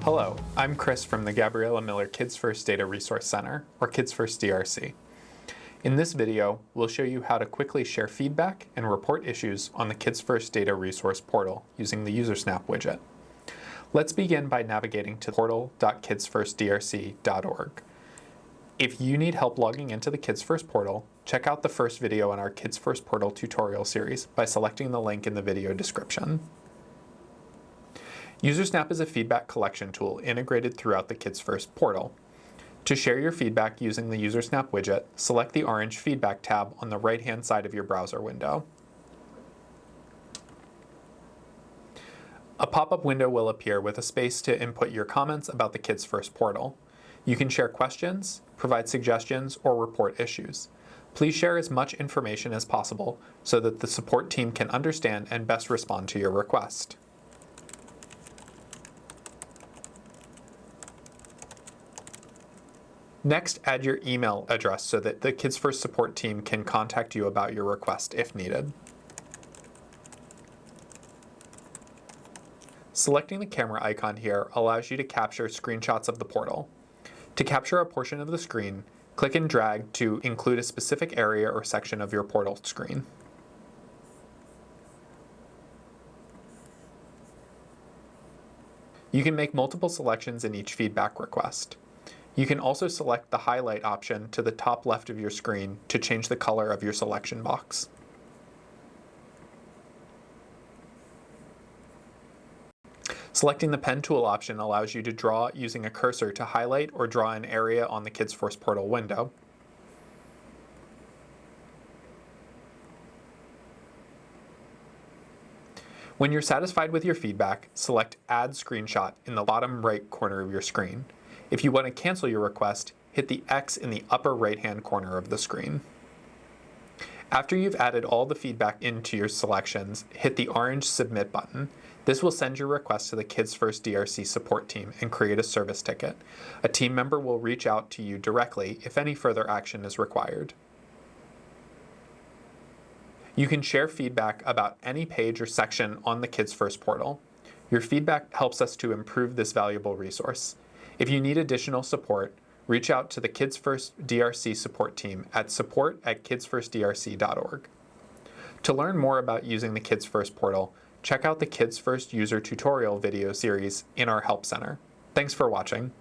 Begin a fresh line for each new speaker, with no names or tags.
Hello, I'm Chris from the Gabriella Miller Kids First Data Resource Center, or Kids First DRC. In this video, we'll show you how to quickly share feedback and report issues on the Kids First Data Resource portal using the Usersnap widget. Let's begin by navigating to portal.kidsfirstdrc.org. If you need help logging into the Kids First portal, check out the first video in our Kids First portal tutorial series by selecting the link in the video description. Usersnap is a feedback collection tool integrated throughout the Kids First portal. To share your feedback using the Usersnap widget, select the orange Feedback tab on the right-hand side of your browser window. A pop-up window will appear with a space to input your comments about the Kids First portal. You can share questions, provide suggestions, or report issues. Please share as much information as possible so that the support team can understand and best respond to your request. Next, add your email address so that the Kids First support team can contact you about your request if needed. Selecting the camera icon here allows you to capture screenshots of the portal. To capture a portion of the screen, click and drag to include a specific area or section of your portal screen. You can make multiple selections in each feedback request. You can also select the highlight option to the top left of your screen to change the color of your selection box. Selecting the pen tool option allows you to draw using a cursor to highlight or draw an area on the Kids First portal window. When you're satisfied with your feedback, select Add Screenshot in the bottom right corner of your screen. If you want to cancel your request, hit the X in the upper right-hand corner of the screen. After you've added all the feedback into your selections, hit the orange Submit button. This will send your request to the Kids First DRC support team and create a service ticket. A team member will reach out to you directly if any further action is required. You can share feedback about any page or section on the Kids First portal. Your feedback helps us to improve this valuable resource. If you need additional support, reach out to the Kids First DRC support team at support@kidsfirstdrc.org. To learn more about using the Kids First portal, check out the Kids First user tutorial video series in our Help Center. Thanks for watching.